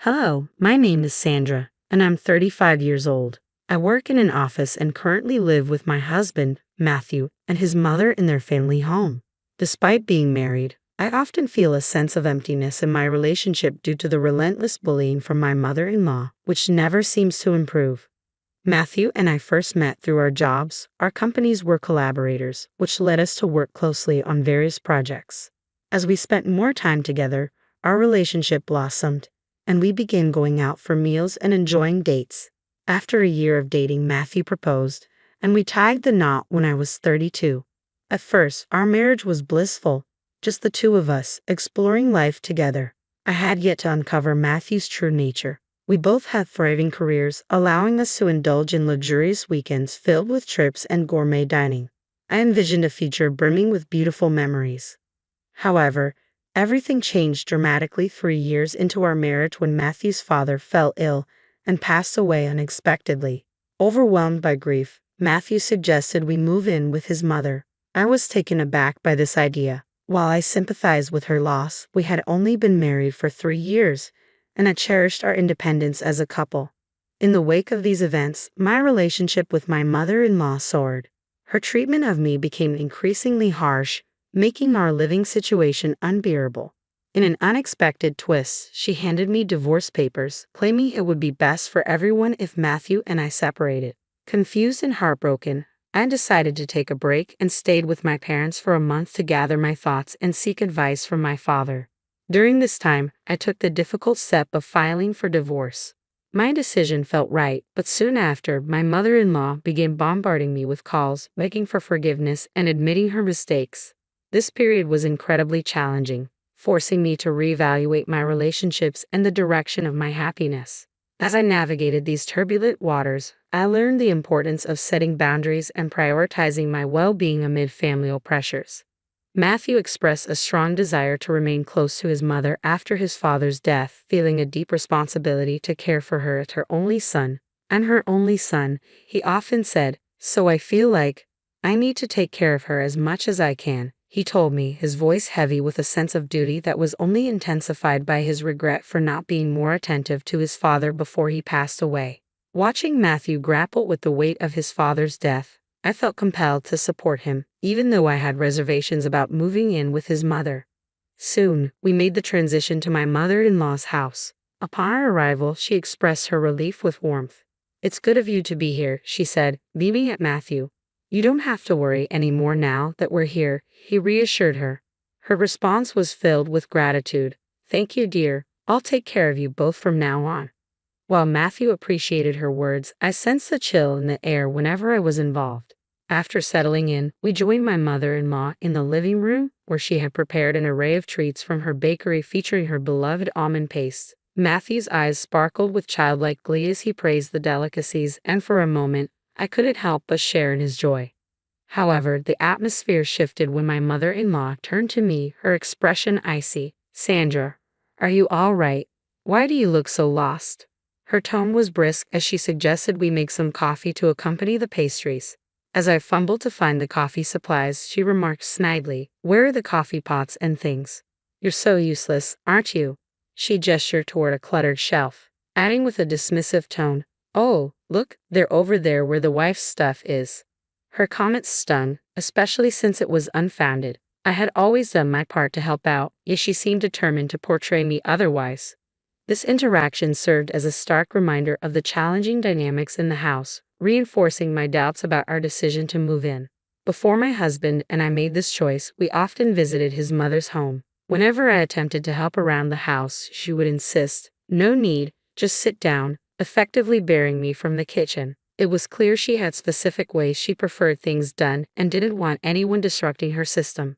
Hello, my name is Sandra, and I'm 35 years old. I work in an office and currently live with my husband, Matthew, and his mother in their family home. Despite being married, I often feel a sense of emptiness in my relationship due to the relentless bullying from my mother-in-law, which never seems to improve. Matthew and I first met through our jobs. Our companies were collaborators, which led us to work closely on various projects. As we spent more time together, our relationship blossomed, and we began going out for meals and enjoying dates. After a year of dating, Matthew proposed, and we tied the knot when I was 32. At first, our marriage was blissful, just the two of us, exploring life together. I had yet to uncover Matthew's true nature. We both had thriving careers, allowing us to indulge in luxurious weekends filled with trips and gourmet dining. I envisioned a future brimming with beautiful memories. However, everything changed dramatically 3 years into our marriage when Matthew's father fell ill and passed away unexpectedly. Overwhelmed by grief, Matthew suggested we move in with his mother. I was taken aback by this idea. While I sympathized with her loss, we had only been married for 3 years, and I cherished our independence as a couple. In the wake of these events, my relationship with my mother-in-law soared. Her treatment of me became increasingly harsh, making our living situation unbearable. In an unexpected twist, she handed me divorce papers, claiming it would be best for everyone if Matthew and I separated. Confused and heartbroken, I decided to take a break and stayed with my parents for a month to gather my thoughts and seek advice from my father. During this time, I took the difficult step of filing for divorce. My decision felt right, but soon after, my mother-in-law began bombarding me with calls, begging for forgiveness and admitting her mistakes. This period was incredibly challenging, forcing me to reevaluate my relationships and the direction of my happiness. As I navigated these turbulent waters, I learned the importance of setting boundaries and prioritizing my well-being amid familial pressures. Matthew expressed a strong desire to remain close to his mother after his father's death, feeling a deep responsibility to care for her as her only son. "I'm her only son," he often said, "so I feel like I need to take care of her as much as I can," he told me, his voice heavy with a sense of duty that was only intensified by his regret for not being more attentive to his father before he passed away. Watching Matthew grapple with the weight of his father's death, I felt compelled to support him, even though I had reservations about moving in with his mother. Soon, we made the transition to my mother-in-law's house. Upon our arrival, she expressed her relief with warmth. "It's good of you to be here," she said, beaming at Matthew. "You don't have to worry anymore now that we're here," he reassured her. Her response was filled with gratitude. "Thank you, dear. I'll take care of you both from now on." While Matthew appreciated her words, I sensed a chill in the air whenever I was involved. After settling in, we joined my mother-in-law in the living room, where she had prepared an array of treats from her bakery featuring her beloved almond paste. Matthew's eyes sparkled with childlike glee as he praised the delicacies, and for a moment, I couldn't help but share in his joy. However, the atmosphere shifted when my mother-in-law turned to me, her expression icy. "Sandra, are you all right? Why do you look so lost?" Her tone was brisk as she suggested we make some coffee to accompany the pastries. As I fumbled to find the coffee supplies, she remarked snidely, "Where are the coffee pots and things? You're so useless, aren't you?" She gestured toward a cluttered shelf, adding with a dismissive tone, "Oh, look, they're over there where the wife's stuff is." Her comment stung, especially since it was unfounded. I had always done my part to help out, yet she seemed determined to portray me otherwise. This interaction served as a stark reminder of the challenging dynamics in the house, reinforcing my doubts about our decision to move in. Before my husband and I made this choice, we often visited his mother's home. Whenever I attempted to help around the house, she would insist, "No need, just sit down," effectively barring me from the kitchen. It was clear she had specific ways she preferred things done and didn't want anyone disrupting her system.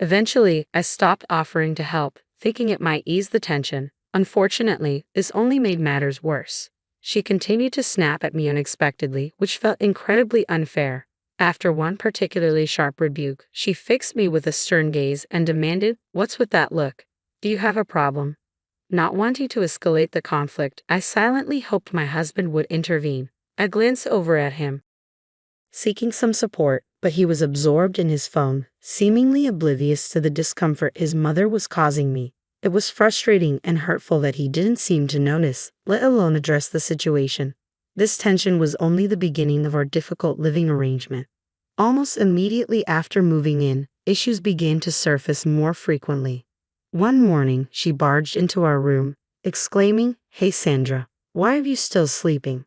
Eventually, I stopped offering to help, thinking it might ease the tension. Unfortunately, this only made matters worse. She continued to snap at me unexpectedly, which felt incredibly unfair. After one particularly sharp rebuke, she fixed me with a stern gaze and demanded, "What's with that look? Do you have a problem?" Not wanting to escalate the conflict, I silently hoped my husband would intervene. I glanced over at him, seeking some support, but he was absorbed in his phone, seemingly oblivious to the discomfort his mother was causing me. It was frustrating and hurtful that he didn't seem to notice, let alone address the situation. This tension was only the beginning of our difficult living arrangement. Almost immediately after moving in, issues began to surface more frequently. One morning, she barged into our room, exclaiming, "Hey Sandra, why are you still sleeping?"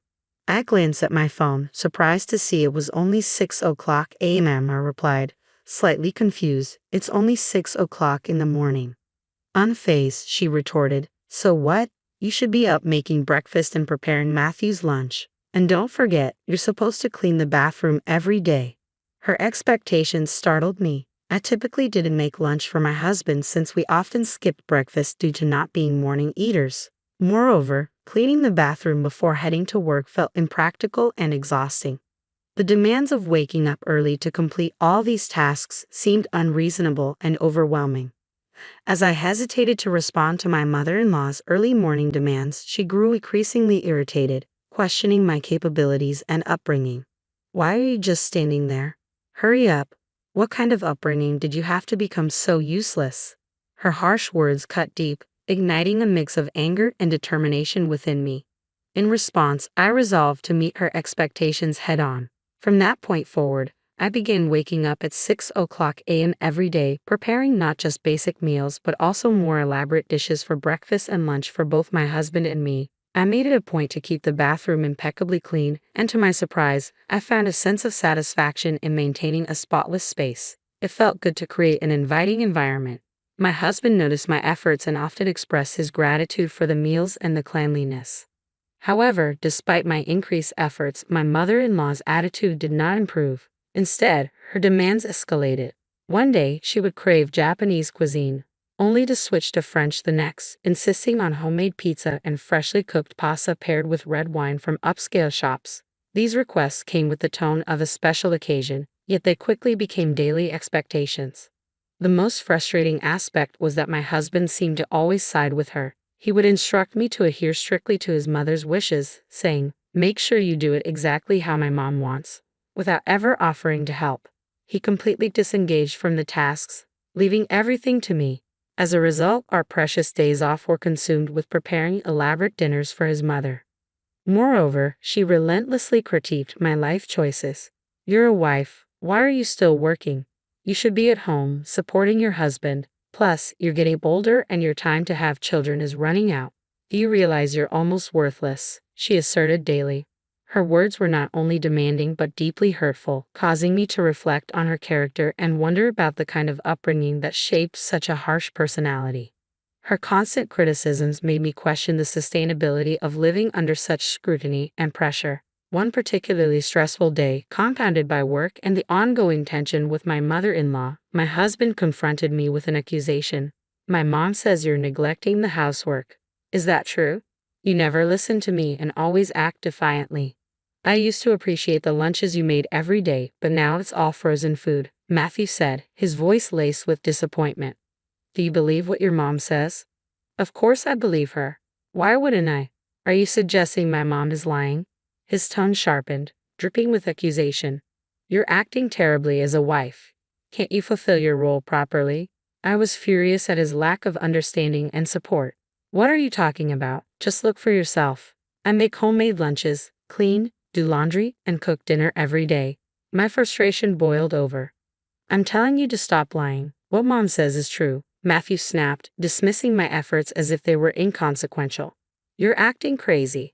I glanced at my phone, surprised to see it was only 6 o'clock a.m. I replied, slightly confused, "It's only 6 o'clock in the morning." Unfazed, she retorted, "So what? You should be up making breakfast and preparing Matthew's lunch. And don't forget, you're supposed to clean the bathroom every day." Her expectations startled me. I typically didn't make lunch for my husband since we often skipped breakfast due to not being morning eaters. Moreover, cleaning the bathroom before heading to work felt impractical and exhausting. The demands of waking up early to complete all these tasks seemed unreasonable and overwhelming. As I hesitated to respond to my mother-in-law's early morning demands, she grew increasingly irritated, questioning my capabilities and upbringing. "Why are you just standing there? Hurry up. What kind of upbringing did you have to become so useless?" Her harsh words cut deep, igniting a mix of anger and determination within me. In response, I resolved to meet her expectations head-on. From that point forward, I began waking up at 6 a.m. every day, preparing not just basic meals but also more elaborate dishes for breakfast and lunch for both my husband and me. I made it a point to keep the bathroom impeccably clean, and to my surprise, I found a sense of satisfaction in maintaining a spotless space. It felt good to create an inviting environment. My husband noticed my efforts and often expressed his gratitude for the meals and the cleanliness. However, despite my increased efforts, my mother-in-law's attitude did not improve. Instead, her demands escalated. One day, she would crave Japanese cuisine, only to switch to French the next, insisting on homemade pizza and freshly cooked pasta paired with red wine from upscale shops. These requests came with the tone of a special occasion, yet they quickly became daily expectations. The most frustrating aspect was that my husband seemed to always side with her. He would instruct me to adhere strictly to his mother's wishes, saying, "Make sure you do it exactly how my mom wants," without ever offering to help. He completely disengaged from the tasks, leaving everything to me. As a result, our precious days off were consumed with preparing elaborate dinners for his mother. Moreover, she relentlessly critiqued my life choices. "You're a wife. Why are you still working? You should be at home, supporting your husband. Plus, you're getting older and your time to have children is running out. Do you realize you're almost worthless?" she asserted daily. Her words were not only demanding but deeply hurtful, causing me to reflect on her character and wonder about the kind of upbringing that shaped such a harsh personality. Her constant criticisms made me question the sustainability of living under such scrutiny and pressure. One particularly stressful day, compounded by work and the ongoing tension with my mother-in-law, my husband confronted me with an accusation. "My mom says you're neglecting the housework. Is that true? You never listen to me and always act defiantly. I used to appreciate the lunches you made every day, but now it's all frozen food," Matthew said, his voice laced with disappointment. "Do you believe what your mom says?" "Of course I believe her. Why wouldn't I? Are you suggesting my mom is lying?" His tone sharpened, dripping with accusation. "You're acting terribly as a wife. Can't you fulfill your role properly?" I was furious at his lack of understanding and support. "What are you talking about? Just look for yourself. I make homemade lunches, clean, do laundry, and cook dinner every day." My frustration boiled over. "I'm telling you to stop lying. What mom says is true," Matthew snapped, dismissing my efforts as if they were inconsequential. "You're acting crazy."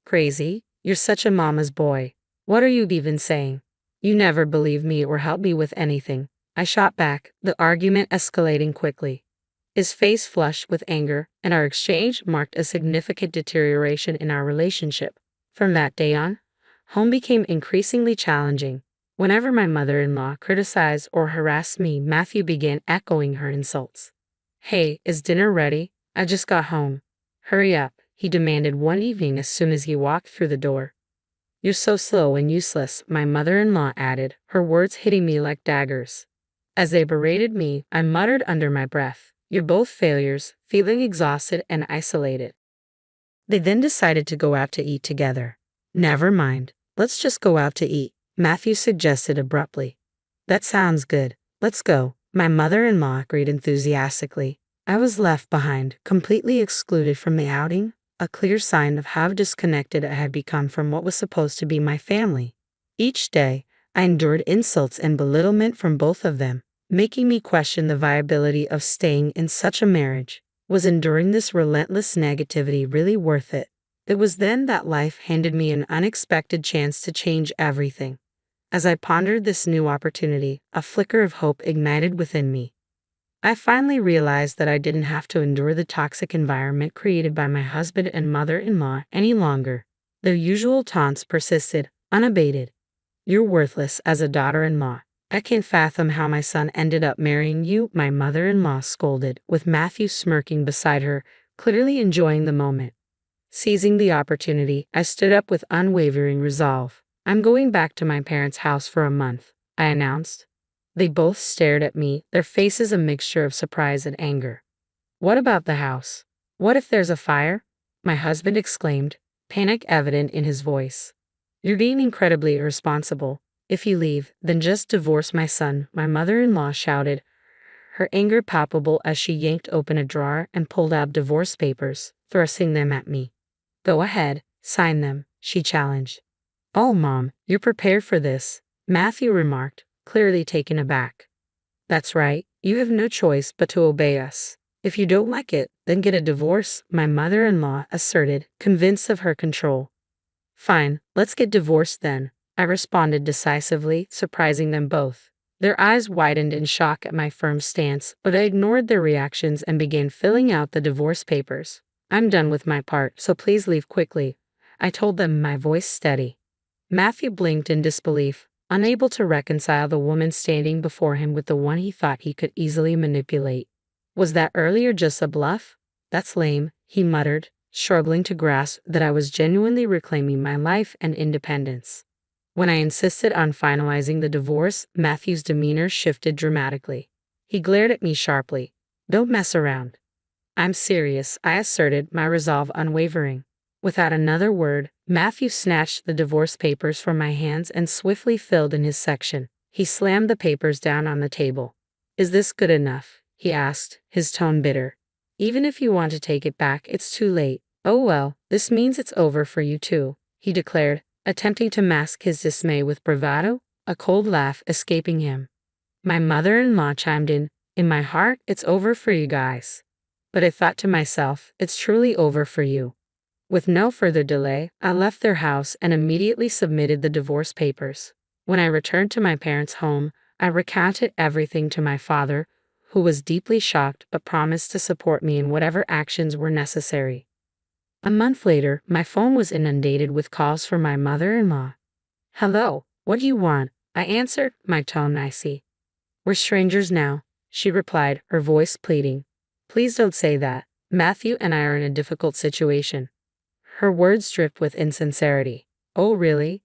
"Crazy? You're such a mama's boy. What are you even saying? You never believe me or help me with anything," I shot back, the argument escalating quickly. His face flushed with anger, and our exchange marked a significant deterioration in our relationship. From that day on, home became increasingly challenging. Whenever my mother-in-law criticized or harassed me, Matthew began echoing her insults. "Hey, is dinner ready? I just got home. Hurry up," he demanded one evening as soon as he walked through the door. "You're so slow and useless," my mother-in-law added, her words hitting me like daggers. As they berated me, I muttered under my breath, "You're both failures," feeling exhausted and isolated. They then decided to go out to eat together. "Never mind. Let's just go out to eat," Matthew suggested abruptly. "That sounds good. Let's go," my mother-in-law agreed enthusiastically. I was left behind, completely excluded from the outing, a clear sign of how disconnected I had become from what was supposed to be my family. Each day, I endured insults and belittlement from both of them, making me question the viability of staying in such a marriage. Was enduring this relentless negativity really worth it? It was then that life handed me an unexpected chance to change everything. As I pondered this new opportunity, a flicker of hope ignited within me. I finally realized that I didn't have to endure the toxic environment created by my husband and mother-in-law any longer. Their usual taunts persisted, unabated. "You're worthless as a daughter-in-law. I can't fathom how my son ended up marrying you," my mother-in-law scolded, with Matthew smirking beside her, clearly enjoying the moment. Seizing the opportunity, I stood up with unwavering resolve. "I'm going back to my parents' house for a month," I announced. They both stared at me, their faces a mixture of surprise and anger. "What about the house? What if there's a fire?" my husband exclaimed, panic evident in his voice. "You're being incredibly irresponsible. If you leave, then just divorce my son," my mother-in-law shouted, her anger palpable as she yanked open a drawer and pulled out divorce papers, thrusting them at me. "Go ahead, sign them," she challenged. "Oh, Mom, you're prepared for this," Matthew remarked, clearly taken aback. "That's right, you have no choice but to obey us. If you don't like it, then get a divorce," my mother-in-law asserted, convinced of her control. "Fine, let's get divorced then," I responded decisively, surprising them both. Their eyes widened in shock at my firm stance, but I ignored their reactions and began filling out the divorce papers. "I'm done with my part, so please leave quickly," I told them, my voice steady. Matthew blinked in disbelief, unable to reconcile the woman standing before him with the one he thought he could easily manipulate. "Was that earlier just a bluff? That's lame," he muttered, struggling to grasp that I was genuinely reclaiming my life and independence. When I insisted on finalizing the divorce, Matthew's demeanor shifted dramatically. He glared at me sharply. "Don't mess around." "I'm serious," I asserted, my resolve unwavering. Without another word, Matthew snatched the divorce papers from my hands and swiftly filled in his section. He slammed the papers down on the table. "Is this good enough?" he asked, his tone bitter. "Even if you want to take it back, it's too late." "Oh well, this means it's over for you too," he declared, attempting to mask his dismay with bravado, a cold laugh escaping him. My mother-in-law chimed in my heart, "It's over for you guys." But I thought to myself, "It's truly over for you." With no further delay, I left their house and immediately submitted the divorce papers. When I returned to my parents' home, I recounted everything to my father, who was deeply shocked but promised to support me in whatever actions were necessary. A month later, my phone was inundated with calls from my mother-in-law. "Hello, what do you want?" I answered, my tone icy. "We're strangers now," she replied, her voice pleading. "Please don't say that. Matthew and I are in a difficult situation." Her words dripped with insincerity. "Oh, really?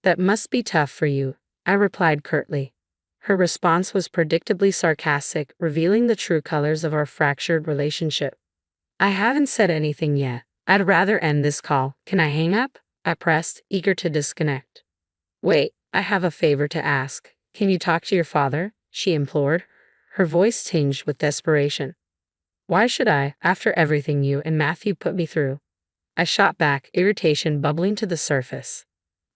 That must be tough for you," I replied curtly. Her response was predictably sarcastic, revealing the true colors of our fractured relationship. "I haven't said anything yet. I'd rather end this call. Can I hang up?" I pressed, eager to disconnect. "Wait, I have a favor to ask. Can you talk to your father?" she implored, her voice tinged with desperation. "Why should I, after everything you and Matthew put me through?" I shot back, irritation bubbling to the surface.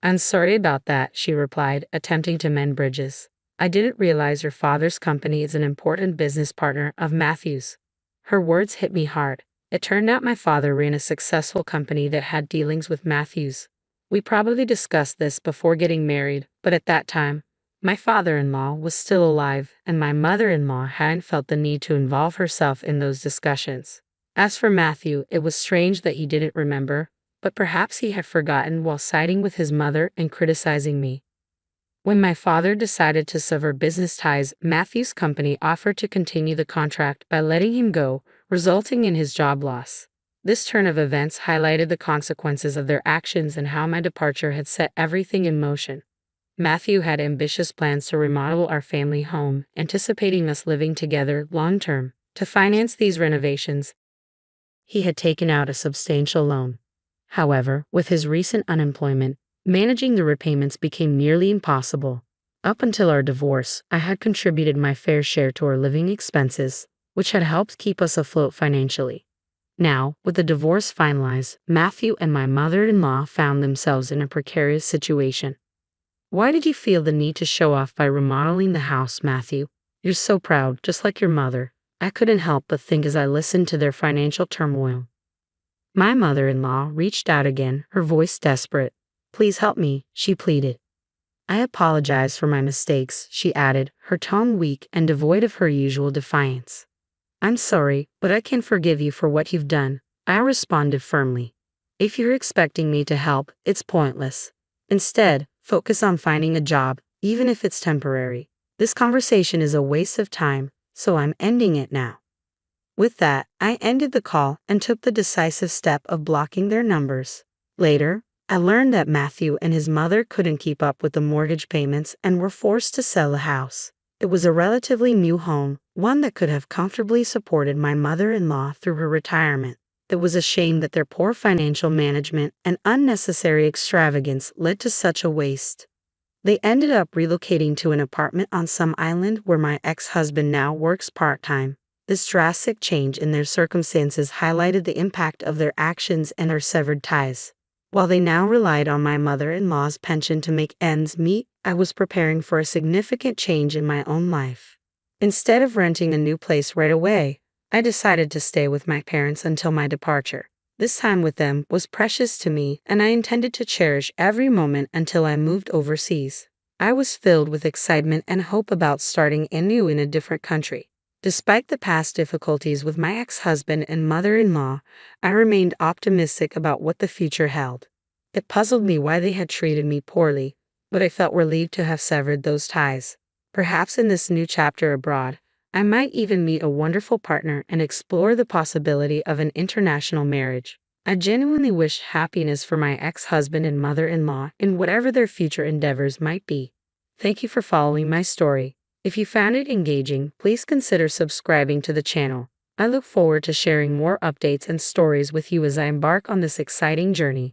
"I'm sorry about that," she replied, attempting to mend bridges. "I didn't realize your father's company is an important business partner of Matthew's." Her words hit me hard. It turned out my father ran a successful company that had dealings with Matthew's. We probably discussed this before getting married, but at that time, my father-in-law was still alive, and my mother-in-law hadn't felt the need to involve herself in those discussions. As for Matthew, it was strange that he didn't remember, but perhaps he had forgotten while siding with his mother and criticizing me. When my father decided to sever business ties, Matthew's company offered to continue the contract by letting him go, resulting in his job loss. This turn of events highlighted the consequences of their actions and how my departure had set everything in motion. Matthew had ambitious plans to remodel our family home, anticipating us living together long-term. To finance these renovations, he had taken out a substantial loan. However, with his recent unemployment, managing the repayments became nearly impossible. Up until our divorce, I had contributed my fair share to our living expenses, which had helped keep us afloat financially. Now, with the divorce finalized, Matthew and my mother-in-law found themselves in a precarious situation. Why did you feel the need to show off by remodeling the house, Matthew? You're so proud, just like your mother. I couldn't help but think as I listened to their financial turmoil. My mother-in-law reached out again, her voice desperate. Please help me, she pleaded. I apologize for my mistakes, she added, her tone weak and devoid of her usual defiance. I'm sorry, but I can't forgive you for what you've done, I responded firmly. If you're expecting me to help, it's pointless. Instead, focus on finding a job, even if it's temporary. This conversation is a waste of time, so I'm ending it now. With that, I ended the call and took the decisive step of blocking their numbers. Later, I learned that Matthew and his mother couldn't keep up with the mortgage payments and were forced to sell the house. It was a relatively new home, one that could have comfortably supported my mother-in-law through her retirement. It was a shame that their poor financial management and unnecessary extravagance led to such a waste. They ended up relocating to an apartment on some island where my ex-husband now works part-time. This drastic change in their circumstances highlighted the impact of their actions and our severed ties. While they now relied on my mother-in-law's pension to make ends meet, I was preparing for a significant change in my own life. Instead of renting a new place right away, I decided to stay with my parents until my departure. This time with them was precious to me, and I intended to cherish every moment until I moved overseas. I was filled with excitement and hope about starting anew in a different country. Despite the past difficulties with my ex-husband and mother-in-law, I remained optimistic about what the future held. It puzzled me why they had treated me poorly, but I felt relieved to have severed those ties. Perhaps in this new chapter abroad, I might even meet a wonderful partner and explore the possibility of an international marriage. I genuinely wish happiness for my ex-husband and mother-in-law in whatever their future endeavors might be. Thank you for following my story. If you found it engaging, please consider subscribing to the channel. I look forward to sharing more updates and stories with you as I embark on this exciting journey.